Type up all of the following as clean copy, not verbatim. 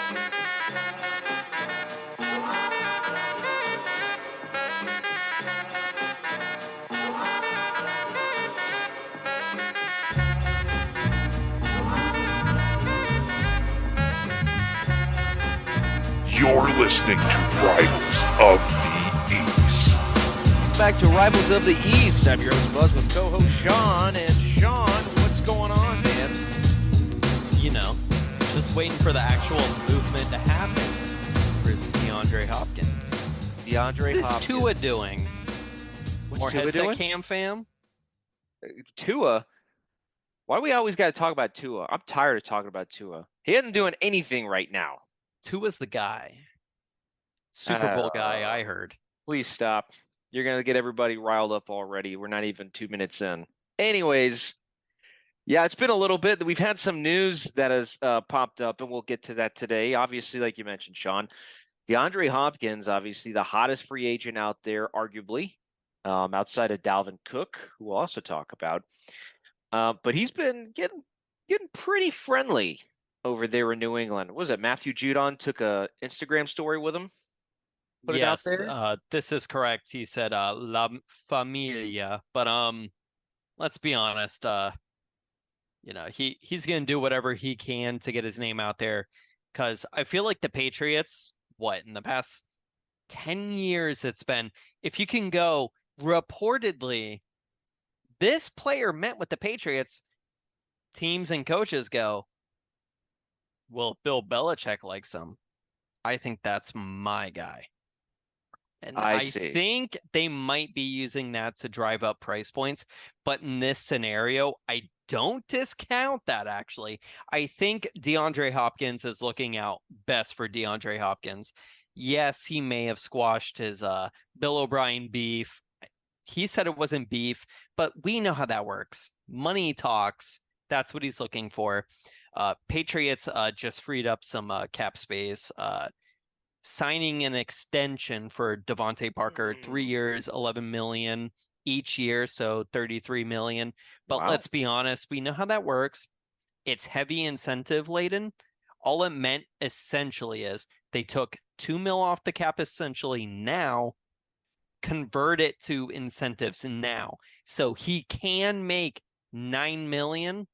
You're listening to Rivals of the East. Back to Rivals of the East. I'm your host Buzz with co-host Sean. And Sean, what's going on, man? You know, just waiting for the actual movement to happen for DeAndre Hopkins. DeAndre Hopkins. What is Tua doing? What's More Tua headset doing? cam fam? Tua? Why do we always got to talk about Tua? I'm tired of talking about Tua. He isn't doing anything right now. Tua's the guy. Super Bowl guy, I heard. Please stop. You're going to get everybody riled up already. We're not even 2 minutes in. Anyways, yeah, it's been a little bit. We've had some news that has popped up, and we'll get to that today. Obviously, like you mentioned, Sean, DeAndre Hopkins, obviously the hottest free agent out there, arguably, outside of Dalvin Cook, who we'll also talk about. But he's been getting pretty friendly over there in New England. What was it? Matthew Judon took a Instagram story with him. Put it out there? This is correct. He said La Familia, but let's be honest. You know, he's gonna do whatever he can to get his name out there, because I feel like the Patriots, in the past 10 years, it's been, if you can go reportedly, this player met with the Patriots, teams and coaches go, well, Bill Belichick likes him. I think that's my guy. And I think they might be using that to drive up price points. But in this scenario, I don't discount that, actually. I think DeAndre Hopkins is looking out best for DeAndre Hopkins. Yes, he may have squashed his Bill O'Brien beef. He said it wasn't beef, but we know how that works. Money talks. That's what he's looking for. Patriots just freed up some cap space, signing an extension for Devontae Parker, 3 years, $11 million each year, so $33 million. But Let's be honest, we know how that works. It's heavy incentive laden. All it meant essentially is they took $2 million off the cap essentially now, convert it to incentives now. So he can make $9 million.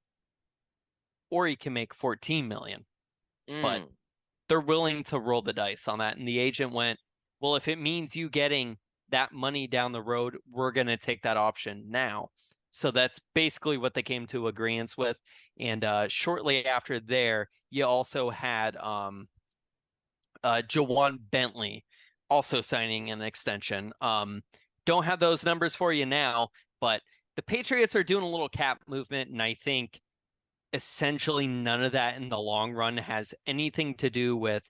Or he can make $14 million. But they're willing to roll the dice on that. And the agent went, well, if it means you getting that money down the road, we're going to take that option now. So that's basically what they came to agreement with. And shortly after there, you also had Jawan Bentley also signing an extension. Don't have those numbers for you now, but the Patriots are doing a little cap movement, and I think essentially none of that in the long run has anything to do with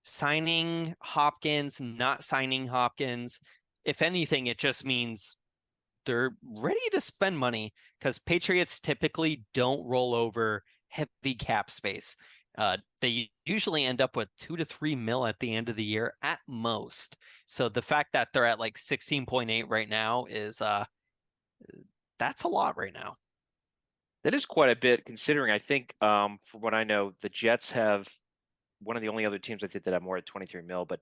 signing Hopkins, not signing Hopkins. If anything, it just means they're ready to spend money, because Patriots typically don't roll over heavy cap space. They usually end up with $2 to $3 million at the end of the year at most. So the fact that they're at like 16.8 right now is that's a lot right now. That is quite a bit, considering I think, from what I know, the Jets have one of the only other teams I think that have more at 23 mil. But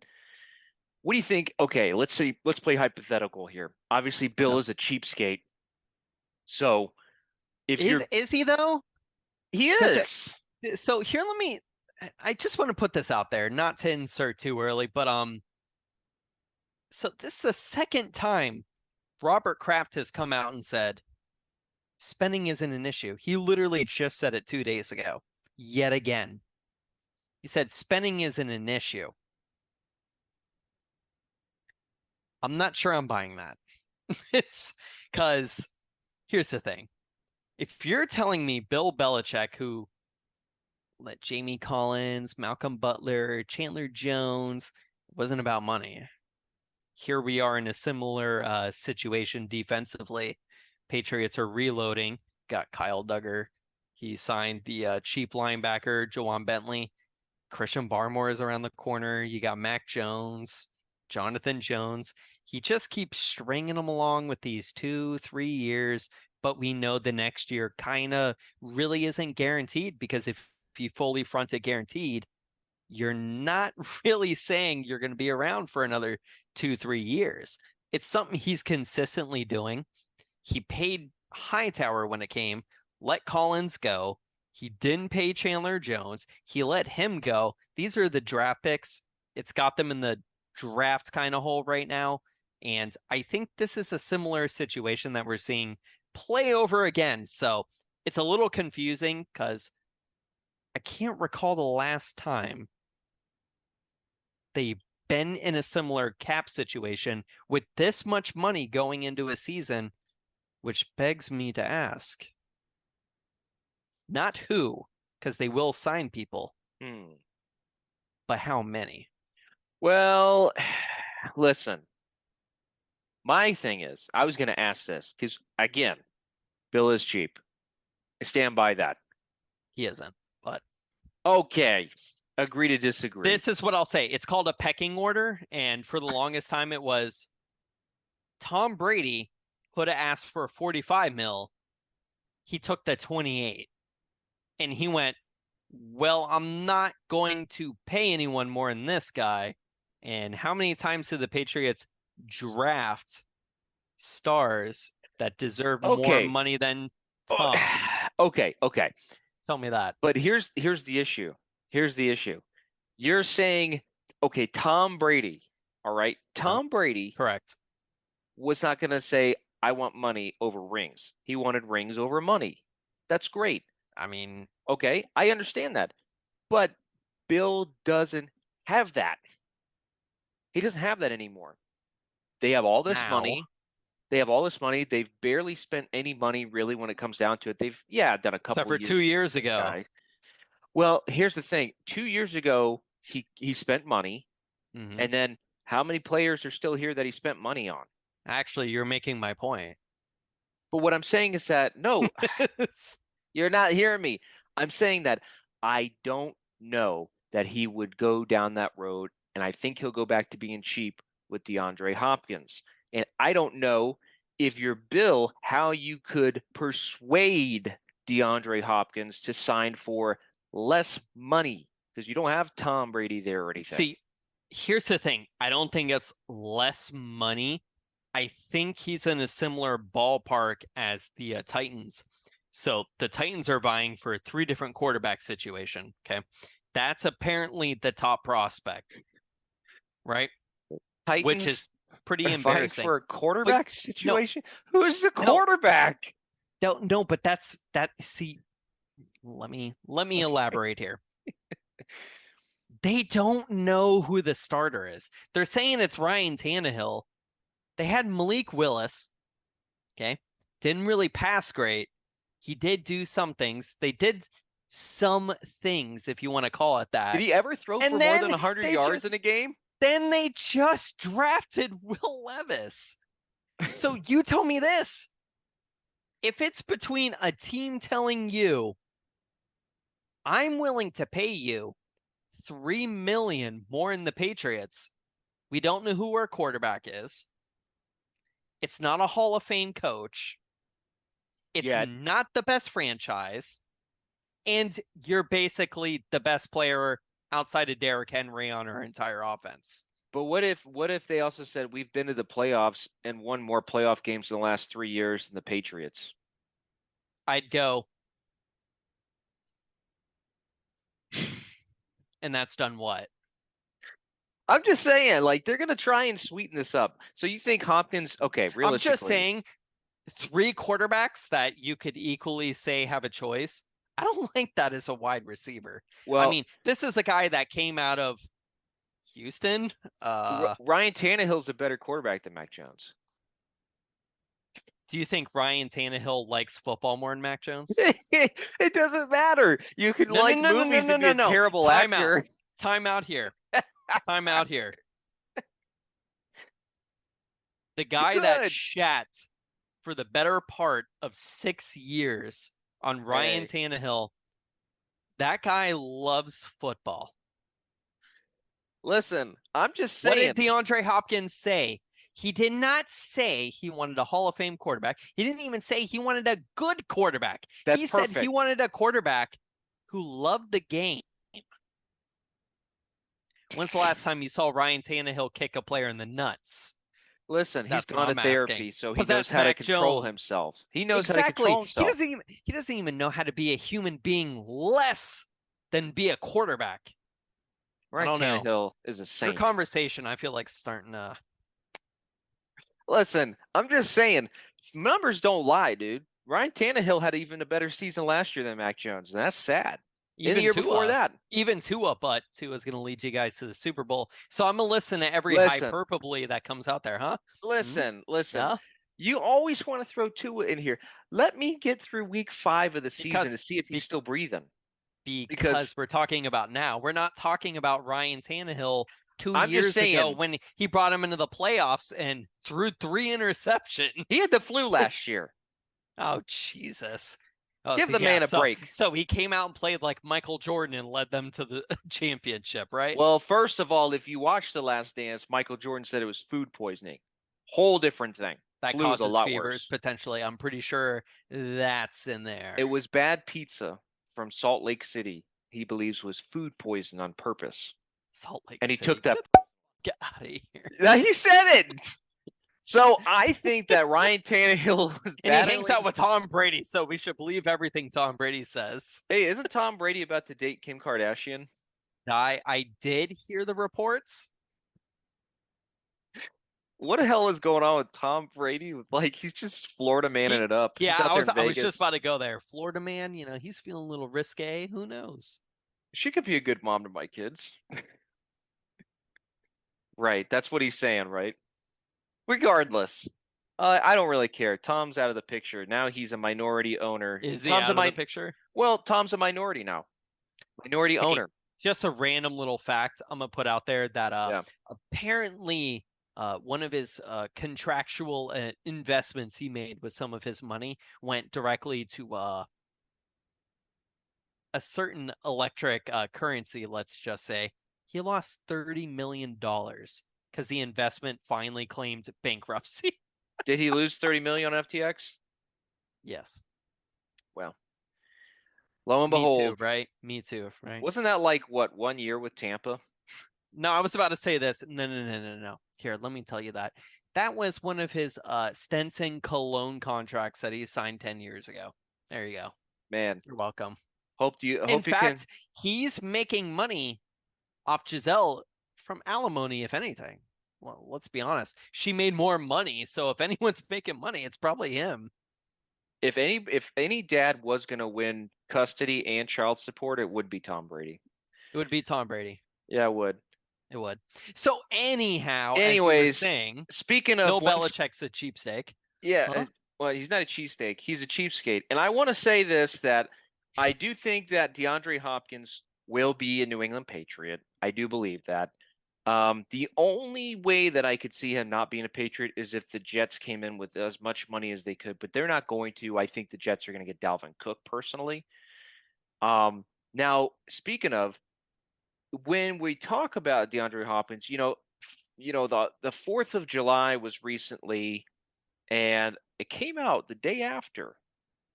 what do you think? Okay, let's play hypothetical here. Obviously, Bill is a cheapskate. So if is he though? He is. So here, I just want to put this out there, not to insert too early, but so this is the second time Robert Kraft has come out and said spending isn't an issue. He literally just said it 2 days ago. Yet again, he said spending isn't an issue. I'm not sure I'm buying that. It's because here's the thing. If you're telling me Bill Belichick, who let Jamie Collins, Malcolm Butler, Chandler Jones, wasn't about money. Here we are in a similar situation defensively. Patriots are reloading. Got Kyle Duggar. He signed the cheap linebacker, Jawan Bentley. Christian Barmore is around the corner. You got Mac Jones, Jonathan Jones. He just keeps stringing them along with these 2-3 years. But we know the next year kind of really isn't guaranteed, because if you fully front it guaranteed, you're not really saying you're going to be around for another 2-3 years. It's something he's consistently doing. He paid Hightower when it came, let Collins go. He didn't pay Chandler Jones. He let him go. These are the draft picks. It's got them in the draft kind of hole right now. And I think this is a similar situation that we're seeing play over again. So it's a little confusing because I can't recall the last time they've been in a similar cap situation with this much money going into a season, which begs me to ask, not who, because they will sign people, but how many? Well, listen, my thing is, I was going to ask this because, again, Bill is cheap. I stand by that. He isn't, but okay. Agree to disagree. This is what I'll say. It's called a pecking order, and for the longest time it was Tom Brady could have asked for 45 mil. He took the 28. And he went, well, I'm not going to pay anyone more than this guy. And how many times did the Patriots draft stars that deserve more money than Tom? Okay. Tell me that. But here's the issue. You're saying, okay, Tom Brady, all right? Tom Brady Correct. was not going to say, I want money over rings. He wanted rings over money. That's great. I mean, okay, I understand that. But Bill doesn't have that. He doesn't have that anymore. They have all this money. They've barely spent any money, really, when it comes down to it. They've, done a couple except for years 2 years ago. Guys. Well, here's the thing. 2 years ago, he spent money. And then how many players are still here that he spent money on? Actually, you're making my point. But what I'm saying is that, no, you're not hearing me. I'm saying that I don't know that he would go down that road, and I think he'll go back to being cheap with DeAndre Hopkins. And I don't know if you're Bill, how you could persuade DeAndre Hopkins to sign for less money because you don't have Tom Brady there or anything. See, here's the thing. I don't think it's less money. I think he's in a similar ballpark as the Titans. So the Titans are vying for a 3 different quarterback situation. Okay. That's apparently the top prospect, right? Titans which is pretty are embarrassing. for a quarterback situation? No, who's the quarterback? No, but that's that. See, let me elaborate here. They don't know who the starter is. They're saying it's Ryan Tannehill. They had Malik Willis. Okay. Didn't really pass great. He did do some things. They did some things, if you want to call it that. Did he ever throw for more than 100 yards in a game? Then they just drafted Will Levis. So you tell me this. If it's between a team telling you, I'm willing to pay you $3 million more than the Patriots. We don't know who our quarterback is. It's not a Hall of Fame coach. It's not the best franchise. And you're basically the best player outside of Derrick Henry on our entire offense. But what if they also said we've been to the playoffs and won more playoff games in the last 3 years than the Patriots? I'd go. And that's done what? I'm just saying, like, they're going to try and sweeten this up. So you think Hopkins, okay, realistically. I'm just saying 3 quarterbacks that you could equally say have a choice. I don't like that as a wide receiver. Well, I mean, this is a guy that came out of Houston. Ryan Tannehill's a better quarterback than Mac Jones. Do you think Ryan Tannehill likes football more than Mac Jones? It doesn't matter. You can movies and be a terrible actor. Time out here. Time out here. The guy that shat for the better part of 6 years on Ryan Tannehill, that guy loves football. Listen, I'm just saying. What did DeAndre Hopkins say? He did not say he wanted a Hall of Fame quarterback. He didn't even say he wanted a good quarterback. He said he wanted a quarterback who loved the game. When's the last time you saw Ryan Tannehill kick a player in the nuts? Listen, he's That's what gone to I'm therapy, asking. so he 'Cause knows that's how to Mac control Jones. himself. He knows how to Exactly. control himself. He doesn't even know how to be a human being less than be a quarterback. Ryan I don't know. Tannehill is a Your saint. conversation, I feel like starting to. Listen, I'm just saying, numbers don't lie, dude. Ryan Tannehill had even a better season last year than Mac Jones, and that's sad. In the year before that. Even Tua, but Tua's going to lead you guys to the Super Bowl. So I'm going to listen to every Listen. hyperbole that comes out there, huh? Listen. Yeah? You always want to throw Tua in here. Let me get through week 5 of the season to see if he's still breathing. Because we're talking about now. We're not talking about Ryan Tannehill 2 I'm years just saying, ago when he brought him into the playoffs and threw 3 interceptions. He had the flu last year. Oh, Jesus. Oh, Give the man a break. So he came out and played like Michael Jordan and led them to the championship, right? Well, first of all, if you watch The Last Dance, Michael Jordan said it was food poisoning. Whole different thing. That Flu causes is a lot fevers, worse. potentially. I'm pretty sure that's in there. It was bad pizza from Salt Lake City. He believes was food poison on purpose. Salt Lake and he City. took that. Get out of here. Now he said it. So I think that Ryan Tannehill and he hangs out with Tom Brady, so we should believe everything Tom Brady says. Hey, isn't Tom Brady about to date Kim Kardashian? I did hear the reports. What the hell is going on with Tom Brady? Like, he's just Florida manning it up. Yeah, I was just about to go there. Florida man, he's feeling a little risque. Who knows? She could be a good mom to my kids. Right. That's what he's saying, right? Regardless, I don't really care. Tom's out of the picture. Now he's a minority owner. Is Tom's he out of the picture? Well, Tom's a minority now. Minority owner. Just a random little fact I'm going to put out there that apparently one of his contractual investments he made with some of his money went directly to a certain electric currency, let's just say. He lost $30 million because the investment finally claimed bankruptcy. Did he lose 30 million on FTX? Yes. Well, lo and behold. Me too, right? Me too, right? Wasn't that like, what, 1 year with Tampa? No, I was about to say this. No. Here, let me tell you that. That was one of his Stenson Cologne contracts that he signed 10 years ago. There you go. Man. You're welcome. In fact, he's making money off Giselle from alimony, if anything. Well, let's be honest. She made more money, so if anyone's making money, it's probably him. If any dad was going to win custody and child support, it would be Tom Brady. It would be Tom Brady. Yeah, it would. It would. So anyhow, anyways, as you were saying, speaking of Bill Belichick's a cheapsteak. Yeah, well, he's not a cheapsteak. He's a cheapskate. And I want to say this, that I do think that DeAndre Hopkins will be a New England Patriot. I do believe that. The only way that I could see him not being a Patriot is if the Jets came in with as much money as they could, but they're not going to. I think the Jets are going to get Dalvin Cook personally. Now, speaking of, when we talk about DeAndre Hopkins, the 4th of July was recently, and it came out the day after.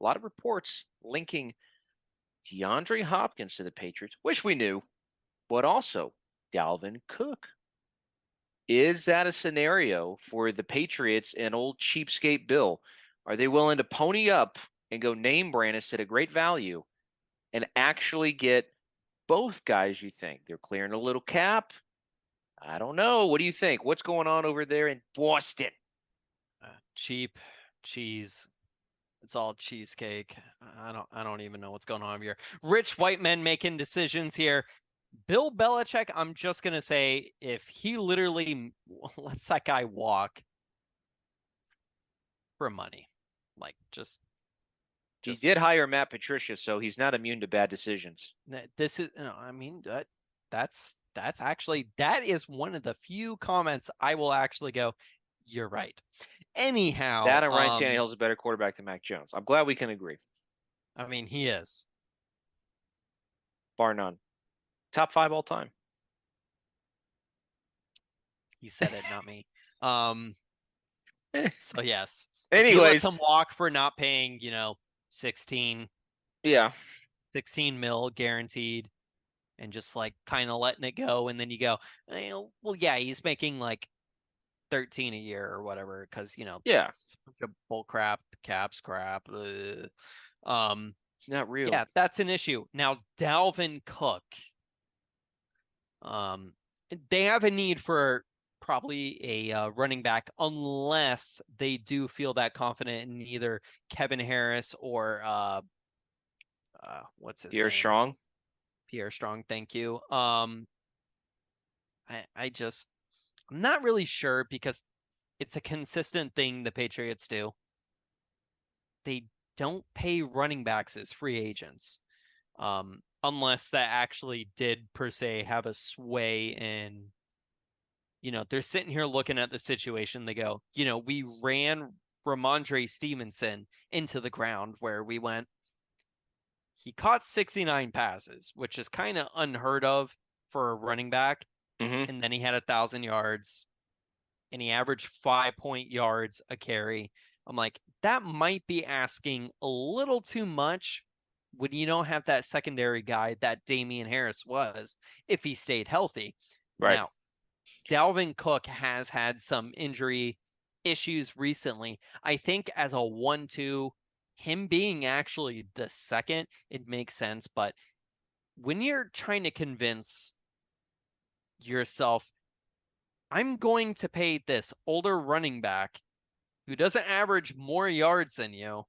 A lot of reports linking DeAndre Hopkins to the Patriots, which we knew, but also Dalvin Cook. Is that a scenario for the Patriots and old cheapskate Bill? Are they willing to pony up and go name brand instead of great value and actually get both guys, you think? They're clearing a little cap? I don't know. What do you think? What's going on over there in Boston? Cheap cheese. It's all cheesecake. I don't even know what's going on here. Rich white men making decisions here. Bill Belichick, I'm just going to say, if he literally lets that guy walk for money, like just he did hire Matt Patricia, so he's not immune to bad decisions. This is, I mean, that's actually, that is one of the few comments I will actually go, you're right. Anyhow, that and Ryan Tannehill's a better quarterback than Mac Jones. I'm glad we can agree. I mean, he is. Bar none. Top 5 all time. He said it, not me. So yes. Anyways, some walk for not paying, 16. Yeah. 16 mil guaranteed. and just like kind of letting it go. And then you go, well, yeah, he's making like 13 a year or whatever, because Yeah, it's a bunch of bull crap, caps crap. it's not real. Yeah, that's an issue. Now, Dalvin Cook, they have a need for probably a running back, unless they do feel that confident in either Kevin Harris or what's his Pierre name? Strong. Pierre Strong, thank you. I'm not really sure, because it's a consistent thing the Patriots do. They don't pay running backs as free agents, unless that actually did per se have a sway in, they're sitting here looking at the situation. They go, we ran Ramondre Stevenson into the ground, where we went, he caught 69 passes, which is kind of unheard of for a running back. Mm-hmm. And then he had 1,000 yards, and he averaged 5 yards a carry. I'm like, that might be asking a little too much when you don't have that secondary guy that Damian Harris was, if he stayed healthy. Right. Now, Dalvin Cook has had some injury issues recently. I think as a 1-2, him being actually the second, it makes sense. But when you're trying to convince yourself, I'm going to pay this older running back who doesn't average more yards than you,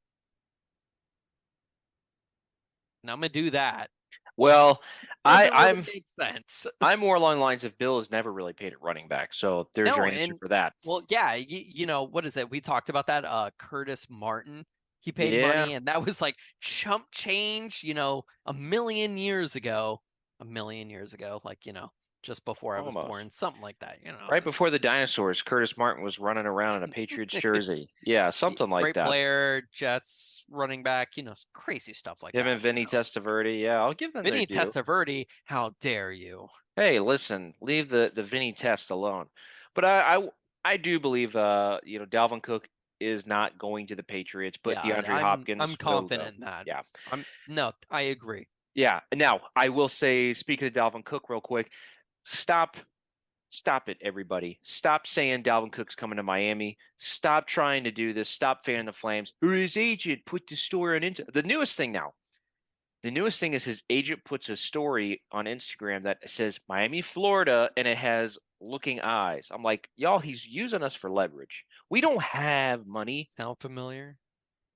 and I'm going to do that. Well, Doesn't really I'm make sense. I'm more along the lines of Bill has never really paid a running back, so there's your No, answer and for that. well, yeah, what is it? We talked about that. Curtis Martin, he paid Yeah. money, and that was like chump change. A million years ago, like just before I was Almost. born, something like that. Right before the dinosaurs, Curtis Martin was running around in a Patriots jersey. Yeah, something like great that. player, Jets running back, crazy stuff like Him that. and Vinny Testaverde. Yeah, I'll give them Vinny their due. Testaverde, how dare you? Hey, listen, leave the Vinny Test alone. But I do believe Dalvin Cook is not going to the Patriots, but Yeah, DeAndre Hopkins I'm will, confident though. in that. Yeah. No, I agree. Yeah. Now, I will say, speaking of Dalvin Cook real quick, stop it, everybody. Stop saying Dalvin Cook's coming to Miami. Stop trying to do this. Stop fanning the flames. Or his agent put the story on into the newest thing now. The newest thing is his agent puts a story on Instagram that says Miami, Florida, and it has looking eyes. I'm like, y'all, he's using us for leverage. We don't have money. Sound familiar?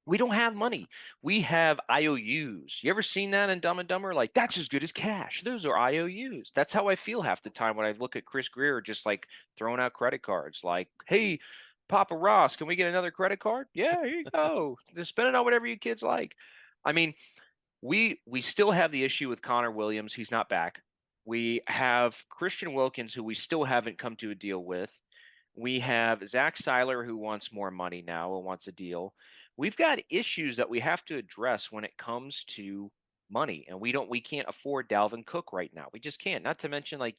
We don't have money. We have IOUs. You ever seen that in Dumb and Dumber? Like, that's as good as cash. Those are IOUs. That's how I feel half the time when I look at Chris Greer just like throwing out credit cards. Like, hey, Papa Ross, can we get another credit card? Yeah, here you go. Just spend it on whatever you kids like. I mean, we still have the issue with Connor Williams. He's not back. We have Christian Wilkins, who we still haven't come to a deal with. We have Zach Seiler, who wants more money now and wants a deal. We've got issues that we have to address when it comes to money, and we can't afford Dalvin Cook right now. We just can't. Not to mention, like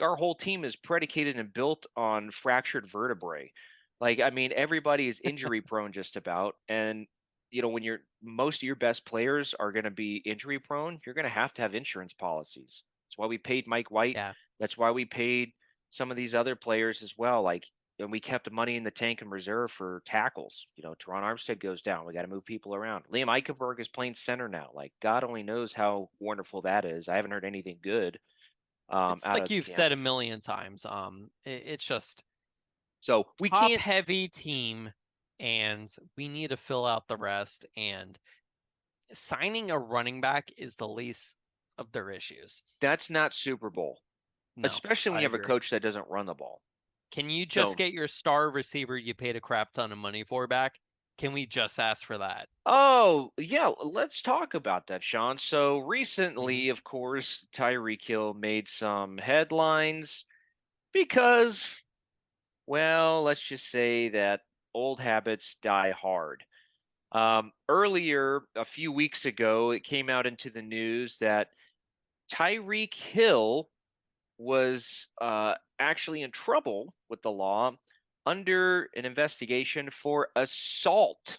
our whole team is predicated and built on fractured vertebrae. Like, I mean, everybody is injury prone just about, and when most of your best players are going to be injury prone, you're going to have insurance policies. That's why we paid Mike White. Yeah. That's why we paid some of these other players as well. Like, and we kept the money in the tank and reserve for tackles. Teron Armstead goes down. We got to move people around. Liam Eichenberg is playing center now. Like, God only knows how wonderful that is. I haven't heard anything good. It's Out like of you've camp. said a million times. It's just So we top can't. heavy team, and we need to fill out the rest. And signing a running back is the least of their issues. That's not Super Bowl, No, especially when I you have a agree. coach that doesn't run the ball. Can you just get your star receiver you paid a crap ton of money for back? Can we just ask for that? Oh, yeah, let's talk about that, Sean. So recently, of course, Tyreek Hill made some headlines because, well, let's just say that old habits die hard. Earlier, a few weeks ago, it came out into the news that Tyreek Hill was actually in trouble with the law under an investigation for assault.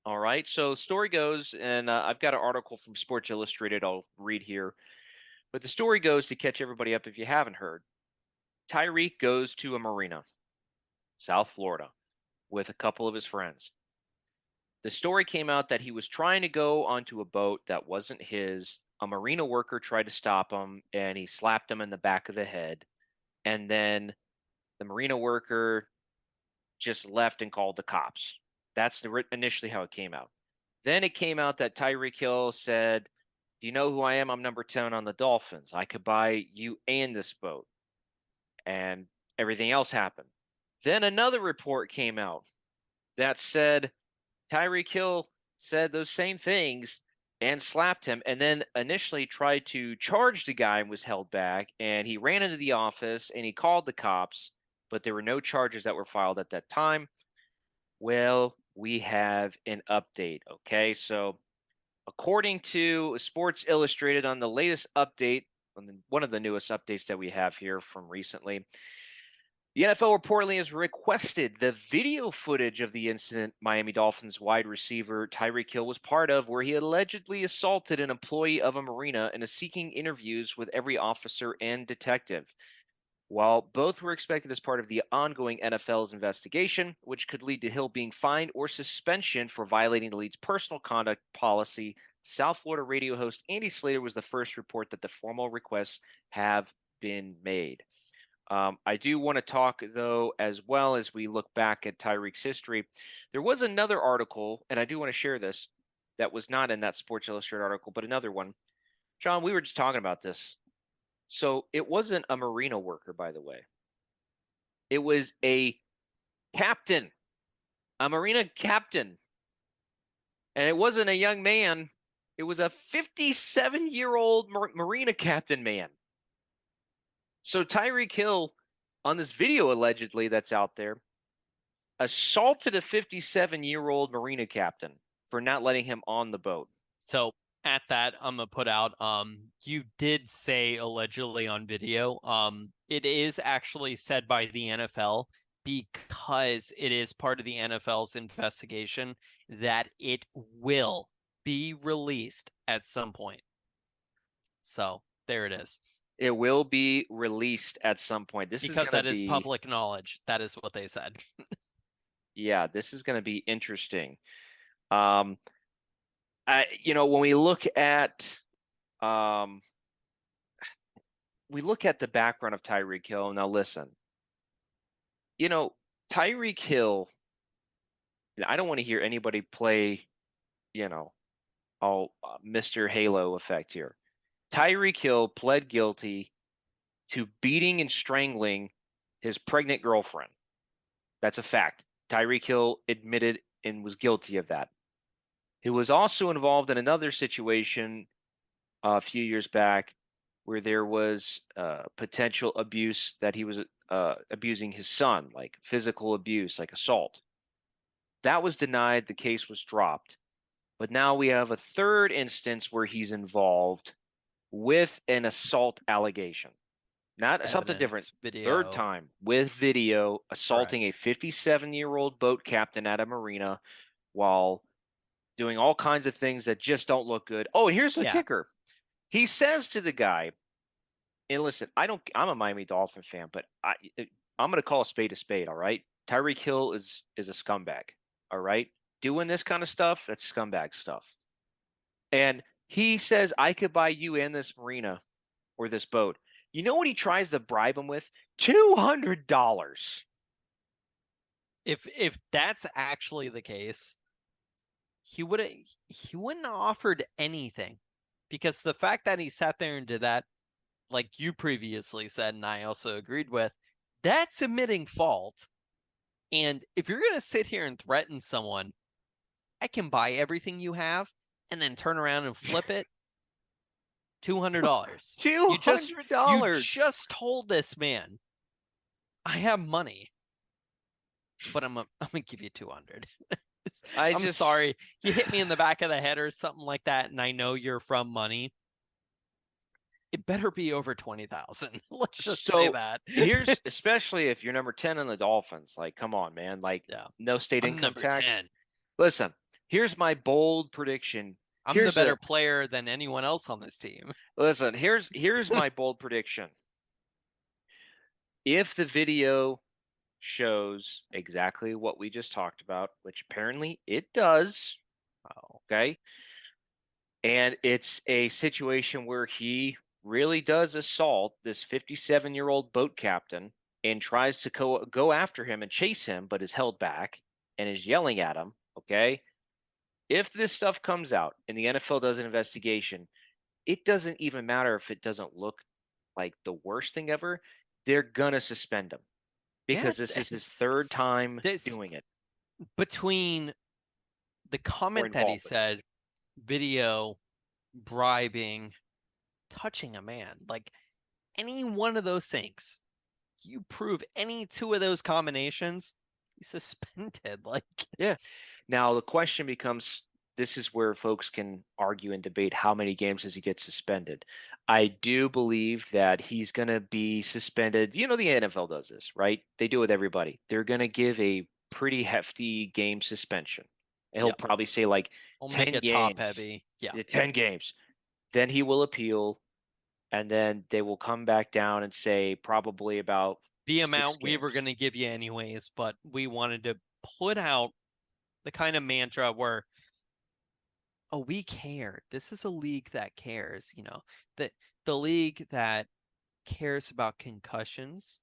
All right. So story goes, and I've got an article from Sports Illustrated I'll read here. But the story goes, to catch everybody up if you haven't heard, Tyreek goes to a marina, South Florida, with a couple of his friends. The story came out that he was trying to go onto a boat that wasn't his. A marina worker tried to stop him, and he slapped him in the back of the head. And then the marina worker just left and called the cops. That's initially how it came out. Then it came out that Tyreek Hill said, "Do you know who I am? I'm number 10 on the Dolphins. I could buy you and this boat." And everything else happened. Then another report came out that said Tyreek Hill said those same things and slapped him, and then initially tried to charge the guy and was held back. And he ran into the office and he called the cops, but there were no charges that were filed at that time. Well, we have an update. Okay. So, according to Sports Illustrated, on the latest update, one of the newest updates that we have here from recently, the NFL reportedly has requested the video footage of the incident Miami Dolphins wide receiver Tyreek Hill was part of, where he allegedly assaulted an employee of a marina and is seeking interviews with every officer and detective. While both were expected as part of the ongoing NFL's investigation, which could lead to Hill being fined or suspension for violating the league's personal conduct policy, South Florida radio host Andy Slater was the first to report that the formal requests have been made. I do want to talk, though, as well as we look back at Tyreek's history. There was another article, and I do want to share this, that was not in that Sports Illustrated article, but another one. John, we were just talking about this. So it wasn't a marina worker, by the way. It was a captain, a marina captain. And it wasn't a young man. It was a 57-year-old marina captain man. So Tyreek Hill, on this video allegedly that's out there, assaulted a 57-year-old marina captain for not letting him on the boat. So at that, I'm gonna put out, you did say allegedly on video. It is actually said by the NFL, because it is part of the NFL's investigation, that it will be released at some point. So there it is. It will be released at some point. This Because is that is public knowledge. That is what they said. Yeah, this is going to be interesting. When we look at the background of Tyreek Hill. Now, listen, Tyreek Hill. I don't want to hear anybody play, Mr. Halo effect here. Tyreek Hill pled guilty to beating and strangling his pregnant girlfriend. That's a fact. Tyreek Hill admitted and was guilty of that. He was also involved in another situation a few years back where there was potential abuse, that he was abusing his son, like physical abuse, like assault. That was denied. The case was dropped. But now we have a third instance where he's involved with an assault allegation. Not something different. Video. Third time with video, assaulting a 57-year-old boat captain at a marina while doing all kinds of things that just don't look good. Oh, here's the kicker. He says to the guy, and listen, I'm a Miami Dolphin fan, but I'm going to call a spade, all right? Tyreek Hill is a scumbag, all right? Doing this kind of stuff, that's scumbag stuff. And he says, I could buy you and this marina or this boat. You know what he tries to bribe him with? $200. If that's actually the case, he wouldn't have offered anything, because the fact that he sat there and did that, like you previously said, and I also agreed with, that's admitting fault. And if you're going to sit here and threaten someone, I can buy everything you have, and then turn around and flip it, $200. $200. You just told this man, I have money, but I'm gonna give you 200. I'm sorry, you hit me in the back of the head or something like that, and I know you're from money. It better be over 20,000. Let's just say that. Here's, especially if you're number 10 on the Dolphins. Like, come on, man. Like, no state income tax. 10. Listen, Here's my bold prediction. I'm the better player than anyone else on this team. Listen, here's my bold prediction. If the video shows exactly what we just talked about, which apparently it does, okay, and it's a situation where he really does assault this 57-year-old boat captain and tries to go after him and chase him, but is held back and is yelling at him, okay? If this stuff comes out and the NFL does an investigation, it doesn't even matter if it doesn't look like the worst thing ever. They're going to suspend him because this is his third time doing it. Between the comment that he said, video, bribing, touching a man, like any one of those things, you prove any two of those combinations, he's suspended. Like, yeah. Now the question becomes, this is where folks can argue and debate how many games does he get suspended. I do believe that he's going to be suspended. You know, the NFL does this, right? They do it with everybody. They're going to give a pretty hefty game suspension. And he'll probably say like 10 make it games. Top heavy. Yeah. 10 games. Then he will appeal, and then they will come back down and say probably about the amount we were going to give you anyways, but we wanted to put out the kind of mantra where, oh, we care. This is a league that cares, you know, that the league that cares about concussions,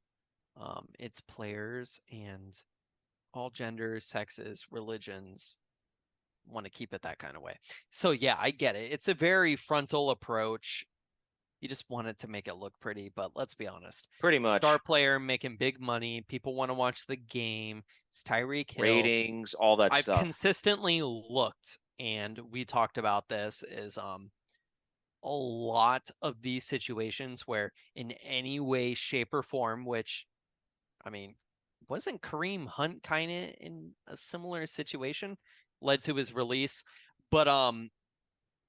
its players, and all genders, sexes, religions want to keep it that kind of way. So yeah, I get it. It's a very frontal approach. You just want it to make it look pretty, but let's be honest. Pretty much. Star player making big money. People want to watch the game. It's Tyreek Hill. Ratings, all that stuff. I've consistently looked, and we talked about this, is a lot of these situations where in any way, shape, or form, which, I mean, wasn't Kareem Hunt kind of in a similar situation, led to his release, but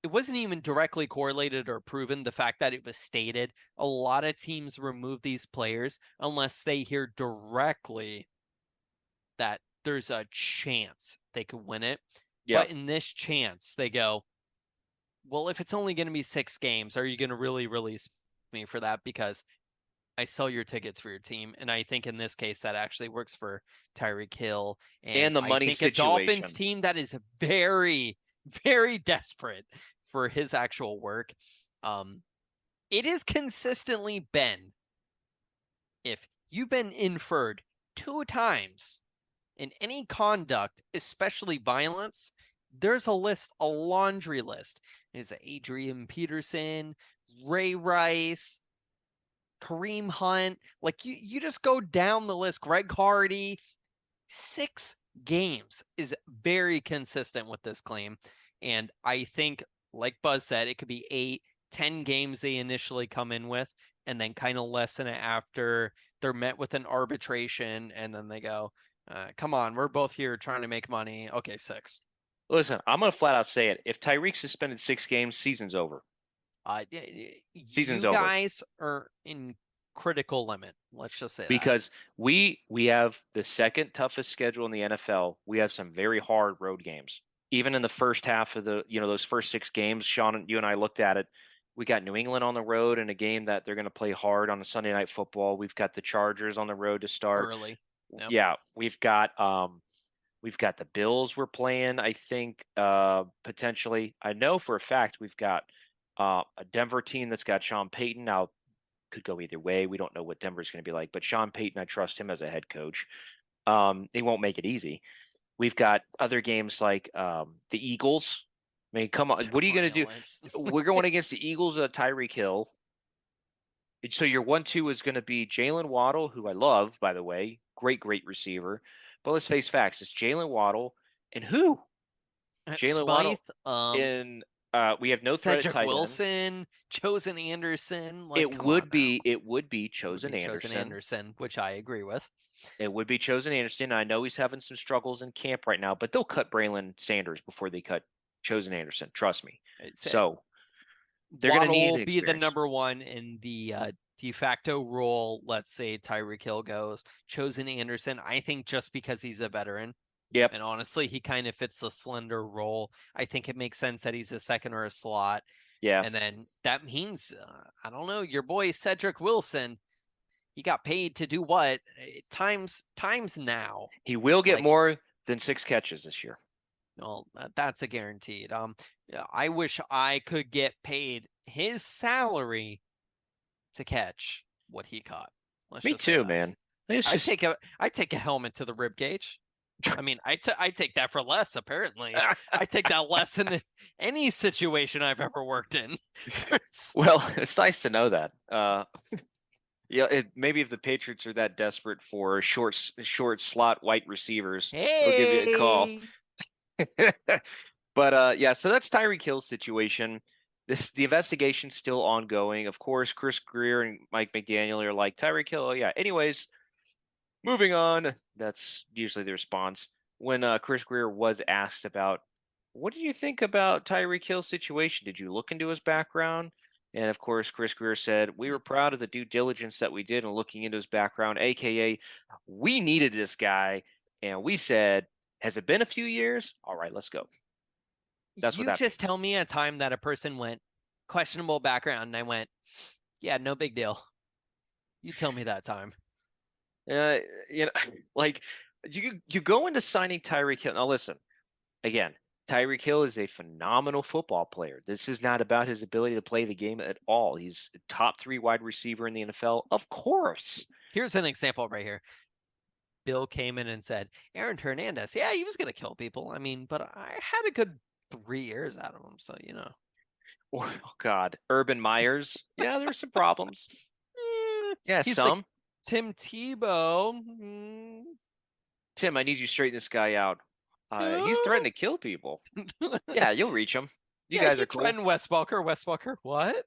it wasn't even directly correlated or proven. The fact that it was stated, a lot of teams remove these players unless they hear directly that there's a chance they could win it. Yep. But in this chance, they go, well, if it's only going to be 6 games, are you going to really release me for that? Because I sell your tickets for your team. And I think in this case, that actually works for Tyreek Hill. And the money situation. A Dolphins team that is very, very desperate for his actual work. It has consistently been, if you've been inferred 2 times in any conduct, especially violence, there's a list, a laundry list. There's Adrian Peterson, Ray Rice, Kareem Hunt. Like, you just go down the list. Greg Hardy. 6 games is very consistent with this claim. And I think, like Buzz said, it could be 8, 10 games they initially come in with, and then kind of lessen it after they're met with an arbitration, and then they go, come on, we're both here trying to make money. Okay, 6. Listen, I'm going to flat out say it. If Tyreek suspended 6 games, season's over. Season's over. You guys are in critical limit. Let's just say because we have the second toughest schedule in the NFL. We have some very hard road games. Even in the first half of those first 6 games, Sean, you and I looked at it. We got New England on the road in a game that they're going to play hard on a Sunday Night Football. We've got the Chargers on the road to start early. Yep. Yeah, we've got the Bills we're playing, I think, potentially. I know for a fact we've got a Denver team that's got Sean Payton. Now, could go either way. We don't know what Denver's going to be like, but Sean Payton, I trust him as a head coach. He won't make it easy. We've got other games like the Eagles. I mean, come on. What are you going to do? We're going against the Eagles at Tyreek Hill. So your 1-2 is going to be Jalen Waddle, who I love, by the way. Great receiver. But let's face facts. It's Jalen Waddle. And who? Jalen Waddle. And we have no threat at tight end. Wilson, Chosen Anderson. Like, it would be Chosen Anderson, which I agree with. It would be Chosen Anderson. I know he's having some struggles in camp right now, but they'll cut Braylon Sanders before they cut Chosen Anderson. Trust me. So they're going to need will be the number 1 in the de facto role. Let's say Tyreek Hill goes. Chosen Anderson, I think just because he's a veteran, Yep. And honestly, he kind of fits the slender role. I think it makes sense that he's a second or a slot. Yeah. And then that means, I don't know, your boy Cedric Wilson, he got paid to do what? Times now. He will get Like, more than 6 catches this year. well, that's a guaranteed. I wish I could get paid his salary to catch what he caught. Let's Me just say too, that. man. It's just I take a helmet to the rib cage. I mean, I take that for less. Apparently, I take that less in any situation I've ever worked in. well, it's nice to know that. Yeah, maybe if the Patriots are that desperate for short slot white receivers, they'll give you a call. But yeah, so that's Tyreek Hill's situation. The investigation's still ongoing. Of course, Chris Greer and Mike McDaniel are like Tyreek Hill. Oh, yeah. Anyways, moving on. That's usually the response when Chris Greer was asked about what do you think about Tyreek Hill's situation? Did you look into his background? And of course, Chris Greer said, we were proud of the due diligence that we did in looking into his background, aka we needed this guy. And we said, has it been a few years? All right, let's go. That's what You that just means. tell me a time that a person went questionable background, and I went, yeah, no big deal. You tell me that time. You know, like you go into signing Tyreek Hill. Now listen, again, Tyreek Hill is a phenomenal football player. This is not about his ability to play the game at all. He's a top 3 wide receiver in the NFL, of course. Here's an example right here. Bill came in and said, Aaron Hernandez, yeah, he was going to kill people. I mean, but I had a good 3 years out of him. So, you know. Oh, God. Urban Myers. Yeah, there's some problems. Yeah, he's some. Like Tim Tebow. Tim, I need you to straighten this guy out. He's threatened to kill people. Yeah, you'll reach him. You guys are cool. Threatened Wes Welker. Wes Welker, what?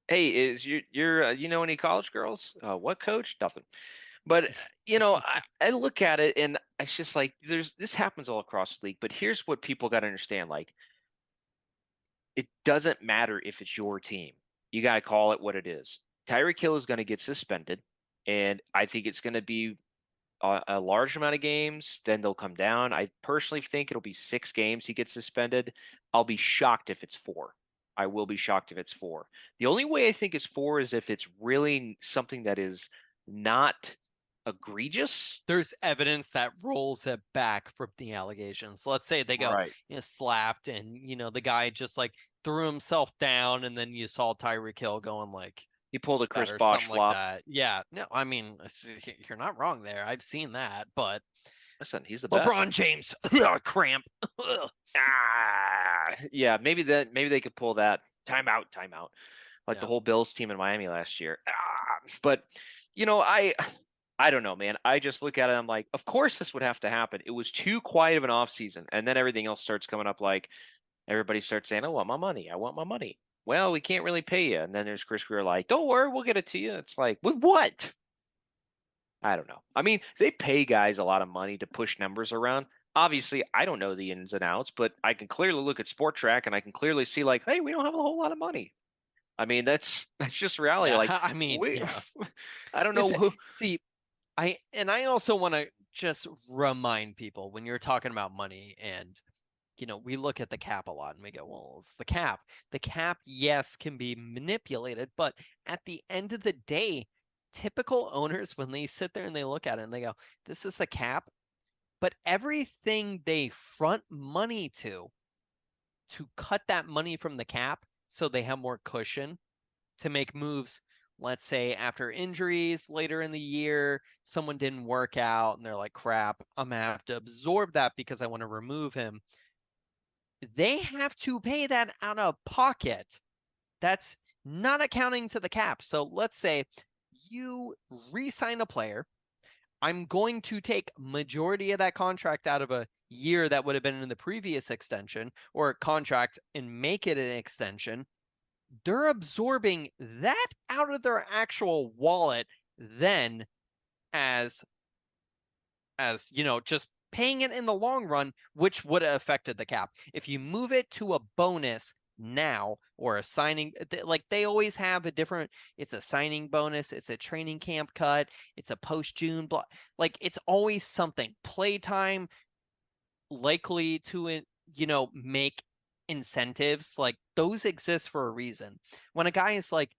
Hey, is you're you know any college girls? What coach? Nothing. But I look at it and it's just like this happens all across the league. But here's what people got to understand: like, it doesn't matter if it's your team. You got to call it what it is. Tyreek Hill is going to get suspended, and I think it's going to be a large amount of games. Then they'll come down. I personally think it'll be 6 games he gets suspended. I'll be shocked if it's 4. I will be shocked if it's 4. The only way I think it's 4 is if it's really something that is not egregious. There's evidence that rolls it back from the allegations. Let's say they go Right. slapped, and the guy just like threw himself down, and then you saw Tyreek Hill going like He pulled a Chris or Bosh something flop. like that. Yeah, no, I mean you're not wrong there. I've seen that, but Listen, he's the best. LeBron James, cramp. Yeah, maybe they could pull that timeout, like the whole Bills team in Miami last year. But I don't know, man. I just look at it. I'm like, of course this would have to happen. It was too quiet of an offseason, and then everything else starts coming up. Like everybody starts saying, "I want my money. I want my money." Well, we can't really pay you. And then there's Chris Greer like, "Don't worry, we'll get it to you." It's like, with what? I don't know. I mean, they pay guys a lot of money to push numbers around. Obviously, I don't know the ins and outs, but I can clearly look at Sport Track and I can clearly see like, hey, we don't have a whole lot of money. I mean, that's just reality. Yeah, like, I mean, I don't know who. See, I also want to just remind people when you're talking about money, and we look at the cap a lot and we go, well, it's the cap. The cap, yes, can be manipulated, but at the end of the day, typical owners, when they sit there and they look at it and they go, this is the cap, but everything they front money to cut that money from the cap so they have more cushion to make moves. Let's say after injuries later in the year, someone didn't work out and they're like, crap, I'm going to have to absorb that because I want to remove him. They have to pay that out of pocket. That's not accounting to the cap. So let's say you re-sign a player. I'm going to take majority of that contract out of a year that would have been in the previous extension or a contract and make it an extension. They're absorbing that out of their actual wallet then as just paying it in the long run, which would have affected the cap. If you move it to a bonus now or a signing, like they always have a different, it's a signing bonus, it's a training camp cut, it's a post-June block, like it's always something. Playtime, likely to, make incentives, like those exist for a reason. When a guy is like,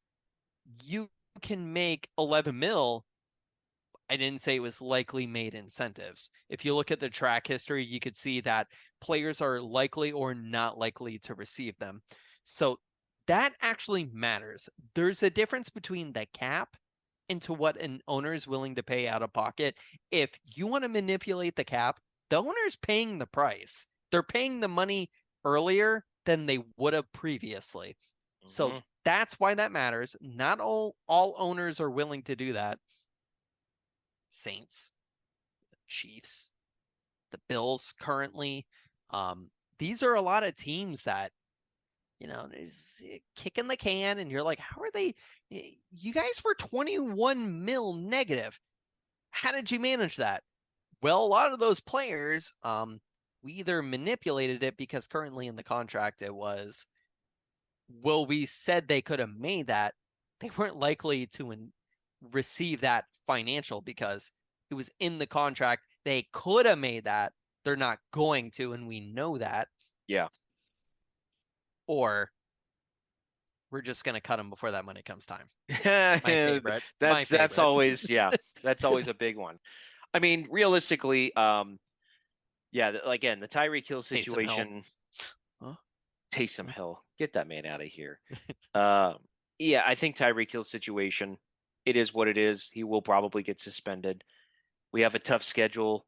you can make 11 mil, I didn't say it was likely made incentives. If you look at the track history, you could see that players are likely or not likely to receive them. So that actually matters. There's a difference between the cap into what an owner is willing to pay out of pocket. If you want to manipulate the cap, the owner's paying the price. They're paying the money earlier than they would have previously. So that's why that matters. Not all owners are willing to do that. Saints, Chiefs, the Bills currently. These are a lot of teams that, is kicking the can, and you're like, how are they? You guys were 21 mil negative. How did you manage that? Well, a lot of those players, we either manipulated it because currently in the contract it was, well, we said they could have made that. They weren't likely to receive that financial because it was in the contract. They could have made that. They're not going to, and we know that. Yeah. Or we're just going to cut them before that money comes time. My favorite. That's always, that's always a big one. I mean, realistically, again, the Tyreek Hill situation. Taysom Hill, get that man out of here. I think Tyreek Hill's situation, it is what it is. He will probably get suspended. We have a tough schedule.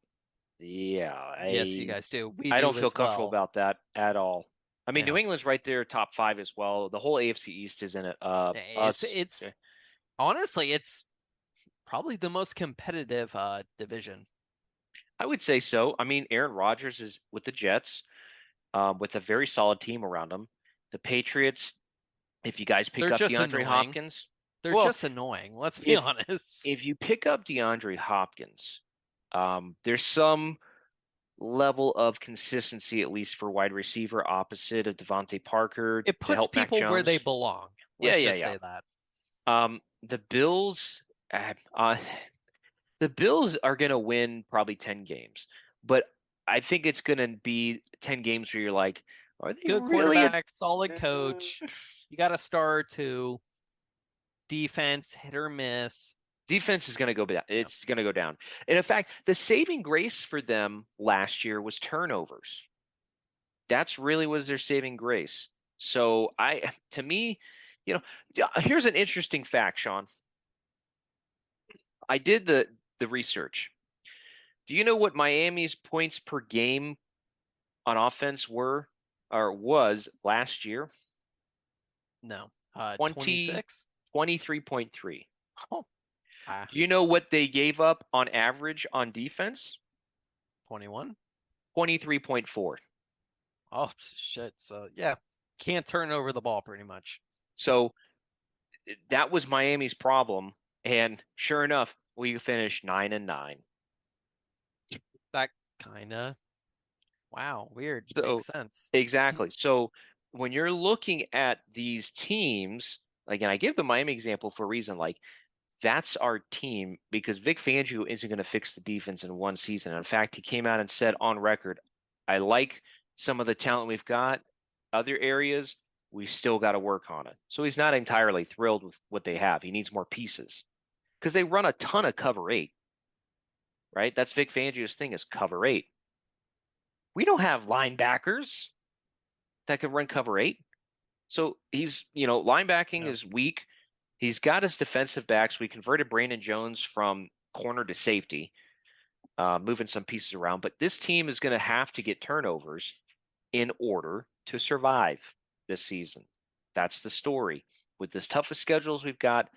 Yes, you guys do. I don't feel comfortable about that at all. I mean, New England's right there, top 5 as well. The whole AFC East is in it. It's honestly, it's probably the most competitive division. I would say so. I mean, Aaron Rodgers is with the Jets, with a very solid team around him. The Patriots, if you guys pick up DeAndre Hopkins, they're just annoying. Let's be honest. If you pick up DeAndre Hopkins, there's some level of consistency, at least for wide receiver, opposite of Devontae Parker. It puts people where they belong. Let's just say that. The Bills, the Bills are going to win probably 10 games, but I think it's going to be 10 games where you're like, are they good really quarterback, solid coach? You got a star or two. Defense, hit or miss. Defense is going to go down. It's going to go down. And in fact, the saving grace for them last year was turnovers. That's really was their saving grace. So to me, here's an interesting fact, Sean. I did the research. Do you know what Miami's points per game on offense was last year? No. 26? 23.3. Oh. Do you know what they gave up on average on defense? 21? 23.4. Oh, shit. So, can't turn over the ball pretty much. So that was Miami's problem. And sure enough, we finished 9-9. That kind of, wow, weird. So, makes sense. Exactly. So when you're looking at these teams, again, I give the Miami example for a reason. Like, that's our team because Vic Fangio isn't going to fix the defense in one season. In fact, he came out and said on record, I like some of the talent we've got. Other areas, we still got to work on it. So he's not entirely thrilled with what they have. He needs more pieces because they run a ton of cover 8, right? That's Vic Fangio's thing is cover 8. We don't have linebackers that can run cover 8. So he's, linebacking is weak. He's got his defensive backs. We converted Brandon Jones from corner to safety, moving some pieces around. But this team is going to have to get turnovers in order to survive this season. That's the story. With as tough as schedules we've got,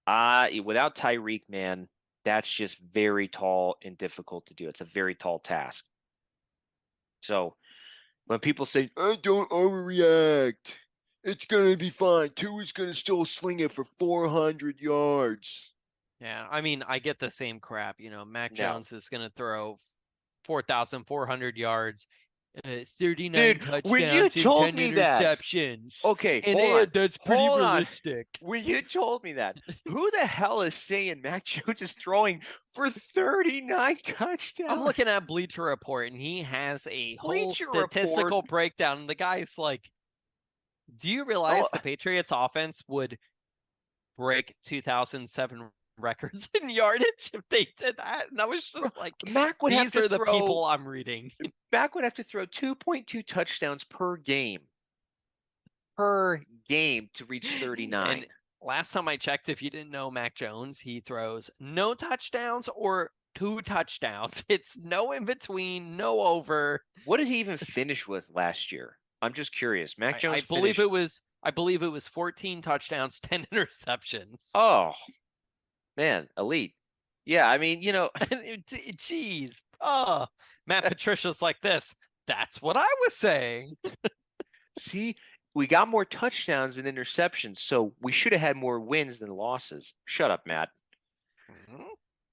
without Tyreek, man, that's just very tall and difficult to do. It's a very tall task. So when people say, don't overreact, it's going to be fine. Tua's going to still sling it for 400 yards. Yeah, I mean, I get the same crap. Mac Jones is going to throw 4,400 yards 39 Dude, touchdowns when you and told 10 me that, interceptions. okay, And hold on. that's pretty Hold on. realistic. When you told me that, who the hell is saying Mac Jones is throwing for 39 touchdowns? I'm looking at Bleacher Report, and he has a whole Bleacher statistical Report. breakdown. And the guy's like, do you realize the Patriots offense would break 2007 records in yardage if they did that? And I was just like, Mac would have these to are the throw, people I'm reading. Mac would have to throw 2.2 touchdowns per game. Per game to reach 39. And last time I checked, if you didn't know Mac Jones, he throws no touchdowns or 2 touchdowns. It's no in between, no over. What did he even finish with last year? I'm just curious. Mac Jones I believe it was 14 touchdowns, 10 interceptions. Oh, man, elite. Yeah, I mean, Jeez. Oh, Matt Patricia's like this. That's what I was saying. see, we got more touchdowns than interceptions, so we should have had more wins than losses. Shut up, Matt.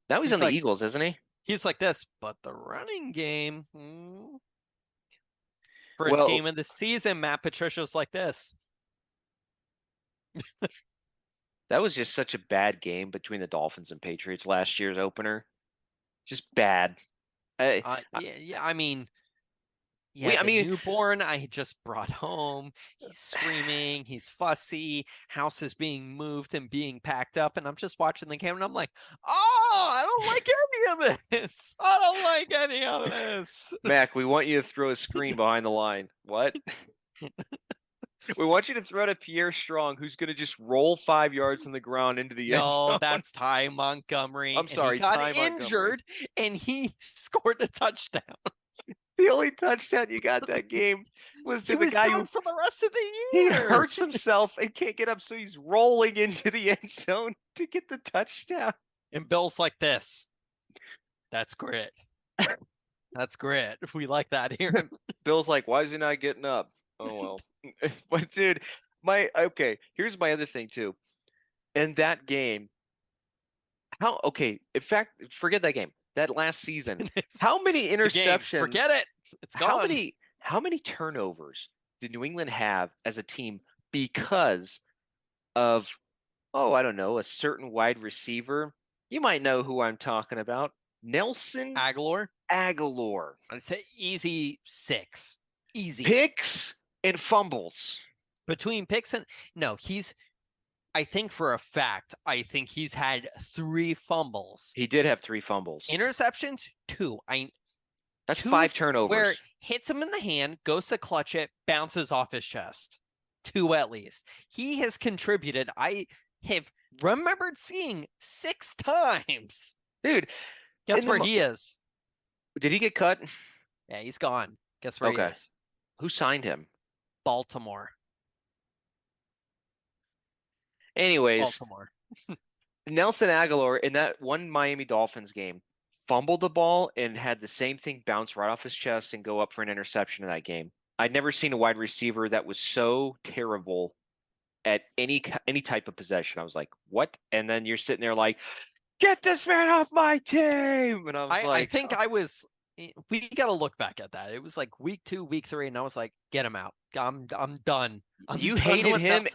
Now he's on the Eagles, isn't he? He's like this, but the running game. First game of the season, Matt Patricia's like this. That was just such a bad game between the Dolphins and Patriots last year's opener. Just bad. I mean, newborn I just brought home. He's screaming. He's fussy. House is being moved and being packed up. And I'm just watching the game and I'm like, oh, I don't like any of this. I don't like any of this. Mac, we want you to throw a screen behind the line. What? We want you to throw to Pierre Strong, who's going to just roll 5 yards in the ground into the end zone. No, that's Ty Montgomery. I'm sorry, he got Ty injured and he scored a touchdown. The only touchdown you got that game was to He the was guy done who for the rest of the he year. hurts himself and can't get up, so he's rolling into the end zone to get the touchdown. And Bill's like this. That's grit. That's grit. We like that here. Bill's like, why is he not getting up? Oh well. But dude, here's my other thing too. In that game, in fact, forget that game. That last season, how many interceptions? Forget it. It's gone. How many turnovers did New England have as a team because of, I don't know, a certain wide receiver? You might know who I'm talking about. Nelson Aguilar. I'd say easy 6. Easy. Picks and fumbles. Between picks and I think for a fact, he's had 3 fumbles. He did have 3 fumbles. Interceptions, 2. That's 5 turnovers. Where it hits him in the hand, goes to clutch it, bounces off his chest. 2 at least. He has contributed. I have remembered seeing 6 times. Dude, guess where he is? Did he get cut? Yeah, he's gone. Guess where he is? Who signed him? Baltimore. Anyways, Baltimore. Nelson Aguilar in that one Miami Dolphins game fumbled the ball and had the same thing bounce right off his chest and go up for an interception in that game. I'd never seen a wide receiver that was so terrible at any type of possession. I was like, what? And then you're sitting there like, get this man off my team. And I think we got to look back at that. It was like week 2, week 3, and I was like, get him out. I'm done. You hated him.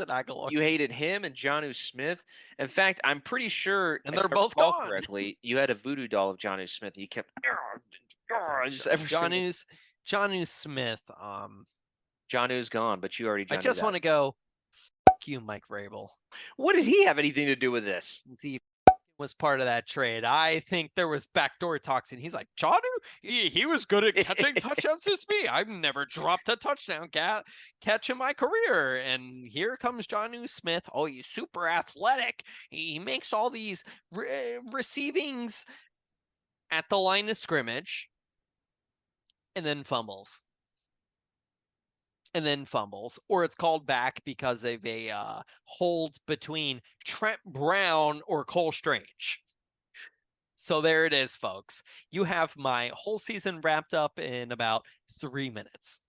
You hated him and Jonnu Smith. In fact, I'm pretty sure, and they're both gone. Correctly, you had a voodoo doll of Jonnu Smith. You kept Jonnu Smith. Jonnu's gone, but you already. I just want to go. Fuck you, Mike Vrabel. What did he have anything to do with this? He was part of that trade. I think there was backdoor talks, and he's like, Jonnu, he was good at catching touchdowns as me. I've never dropped a touchdown catch in my career. And here comes Jonnu Smith. Oh, he's super athletic. He makes all these receivings at the line of scrimmage, and then fumbles. Or it's called back because of a hold between Trent Brown or Cole Strange. So there it is, folks. You have my whole season wrapped up in about 3 minutes.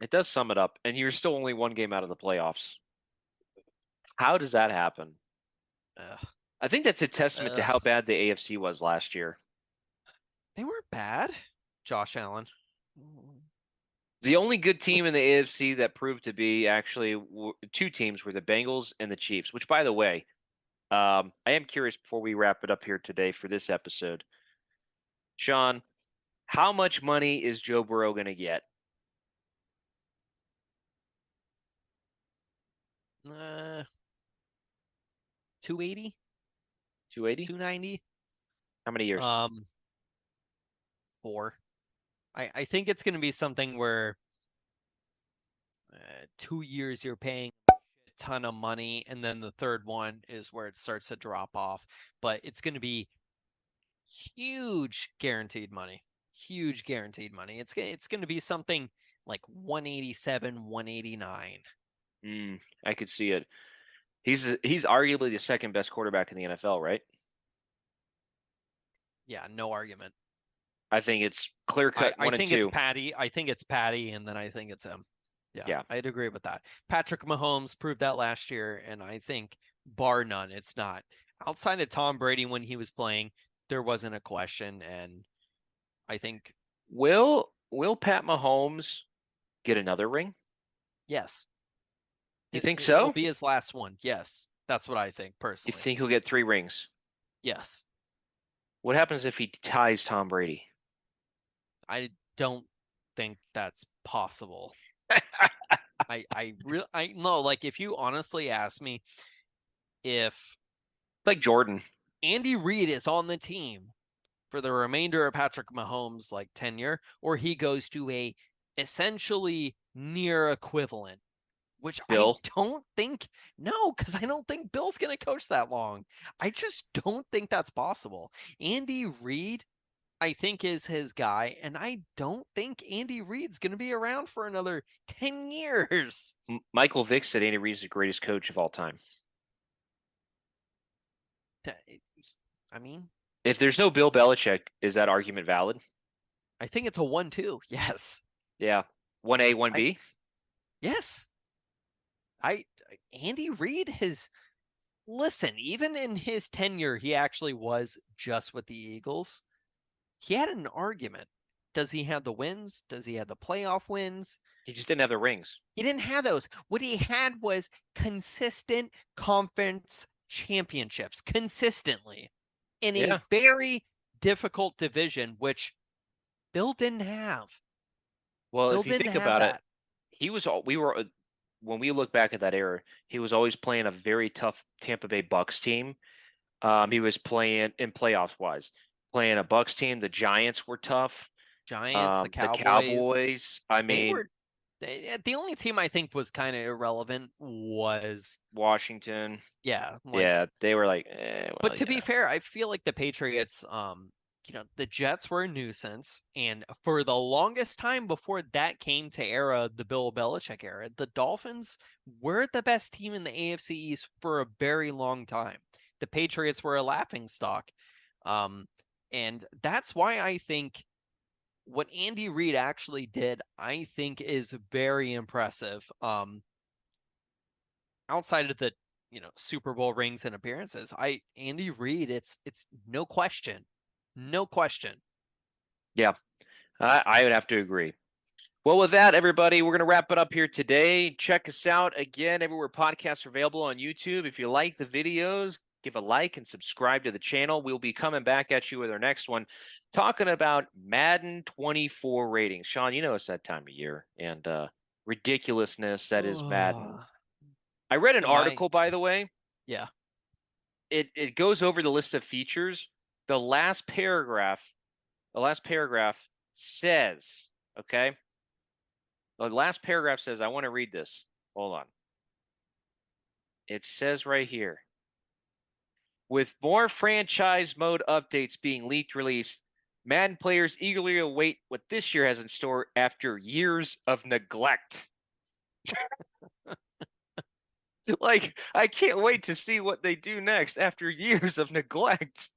It does sum it up, and you're still only 1 game out of the playoffs. How does that happen? I think that's a testament to how bad the AFC was last year. They weren't bad, Josh Allen. The only good team in the AFC that proved to be actually two teams were the Bengals and the Chiefs, which, by the way, I am curious before we wrap it up here today for this episode. Sean, how much money is Joe Burrow going to get? 280, 280? 290. How many years? 4. I think it's going to be something where 2 years you're paying a ton of money, and then the third one is where it starts to drop off. But it's going to be huge guaranteed money. Huge guaranteed money. It's going to be something like 187, 189. I could see it. He's arguably the second best quarterback in the NFL, right? Yeah, no argument. I think it's clear cut. I think it's Patty. I think it's Patty, and then I think it's him. Yeah, I'd agree with that. Patrick Mahomes proved that last year, and I think bar none, it's not. Outside of Tom Brady when he was playing, there wasn't a question, and I think will Pat Mahomes get another ring? Yes. You think so? It'll be his last one. Yes, that's what I think personally. You think he'll get 3 rings? Yes. What happens if he ties Tom Brady? I don't think that's possible. I no, like if you honestly ask me if like Jordan, Andy Reid is on the team for the remainder of Patrick Mahomes' like tenure, or he goes to a essentially near equivalent, which Bill? I don't think, no, because I don't think Bill's going to coach that long. I just don't think that's possible. Andy Reid, I think, is his guy, and I don't think Andy Reid's going to be around for another 10 years. Michael Vick said Andy Reid's the greatest coach of all time. I mean, if there's no Bill Belichick, is that argument valid? I think it's a 1-2. Yes. Yeah. 1A, 1B? Yes. Andy Reid has, listen, even in his tenure, he actually was just with the Eagles. He had an argument. Does he have the wins? Does he have the playoff wins? He just didn't have the rings. He didn't have those. What he had was consistent conference championships, consistently, in a very difficult division, which Bill didn't have. Well, Bill if you think about it, when we look back at that era, he was always playing a very tough Tampa Bay Bucks team. He was playing in playoffs wise, playing a Bucks team. The Giants were tough. The Cowboys. I mean, the only team I think was kind of irrelevant was Washington. Yeah. They were like, but to be fair, I feel like the Patriots, the Jets were a nuisance. And for the longest time before that came to the Bill Belichick era, the Dolphins were the best team in the AFC East for a very long time. The Patriots were a laughingstock. And that's why I think what Andy Reid actually did, I think, is very impressive. Outside of the, Super Bowl rings and appearances, Andy Reid, it's no question. No question. Yeah, I would have to agree. Well, with that, everybody, we're going to wrap it up here today. Check us out again everywhere podcasts are available on YouTube. If you like the videos, give a like and subscribe to the channel. We'll be coming back at you with our next one, talking about Madden 24 ratings. Sean, it's that time of year and ridiculousness that is Madden. I read an article, by the way. Yeah. It goes over the list of features. The last paragraph says, okay? The last paragraph says, I want to read this. Hold on. It says right here, with more franchise mode updates being released, Madden players eagerly await what this year has in store after years of neglect. Like, I can't wait to see what they do next after years of neglect.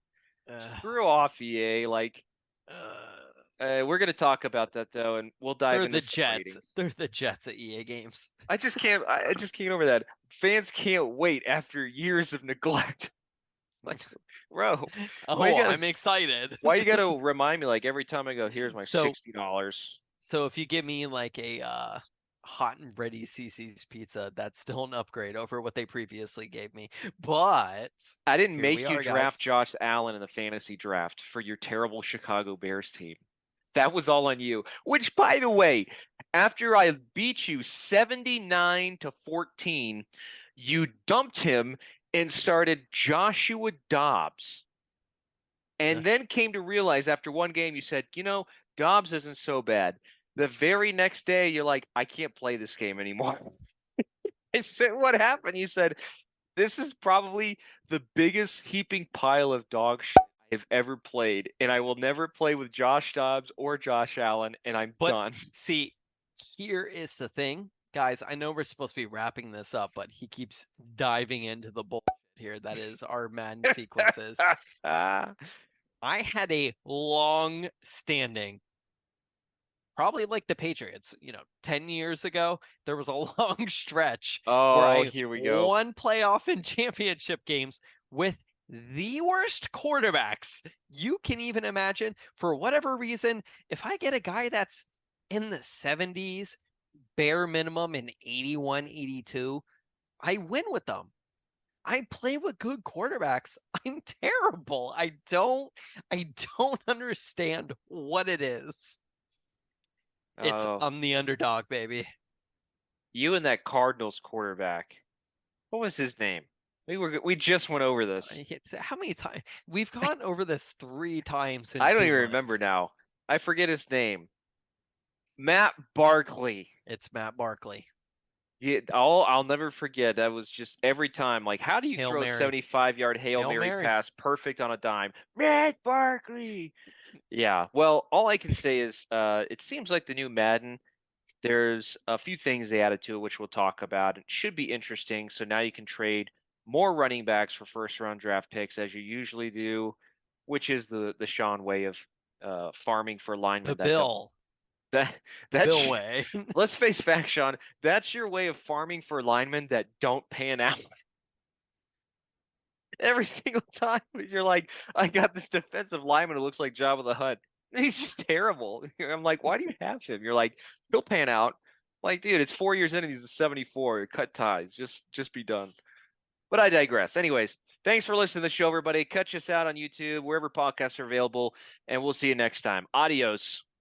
Screw off, EA. Like, we're going to talk about that, though, and we'll dive into the Jets. Ratings. They're the Jets at EA games. I just can't over that. Fans can't wait after years of neglect. Like, bro. I'm excited. Why you got to remind me, like, every time I go, here's my $60? So if you give me like a hot and ready CC's pizza, that's still an upgrade over what they previously gave me. But I didn't here we make you are, draft guys. Josh Allen in the fantasy draft for your terrible Chicago Bears team. That was all on you. Which, by the way, after I beat you 79-14, you dumped him and started Joshua Dobbs. And then came to realize after one game, you said, Dobbs isn't so bad. The very next day, you're like, I can't play this game anymore. I said, what happened? You said, this is probably the biggest heaping pile of dog shit I've ever played, and I will never play with Josh Dobbs or Josh Allen, and I'm But done. see, here is the thing, guys. I know we're supposed to be wrapping this up, but he keeps diving into the bullshit here. That is our Madden sequences. I had a long-standing, probably like the Patriots, 10 years ago, there was a long stretch where Oh, I here we go. won playoff and championship games with the worst quarterbacks you can even imagine. For whatever reason, if I get a guy that's in the 70s, bare minimum in 81, 82, I win with them. I play with good quarterbacks. I'm terrible. I don't understand what it is. It's Oh, I'm the underdog, baby. you and that Cardinals quarterback. What was his name? We just went over this. How many times we've gone over this 3 times in I don't 2 even months. remember now. I forget his name. Matt Barkley. It's Matt Barkley. Yeah, I'll never forget. That was just every time. Like, how do you Hail throw a Mary. 75-yard Hail Hail Mary Mary. pass perfect on a dime? Matt Barkley. Yeah. Well, all I can say is it seems like the new Madden, there's a few things they added to it, which we'll talk about. It should be interesting. So now you can trade more running backs for first round draft picks as you usually do, which is the Sean way of farming for linemen The that don't Bill. that The that's Bill way. let's face facts, Sean. That's your way of farming for linemen that don't pan out. Every single time you're like, I got this defensive lineman who looks like Jabba the Hutt. He's just terrible. I'm like, why do you have him? You're like, he'll pan out. Like, dude, it's 4 years in and he's a 74. Cut ties. Just be done. But I digress. Anyways, thanks for listening to the show, everybody. Catch us out on YouTube, wherever podcasts are available, and we'll see you next time. Adios.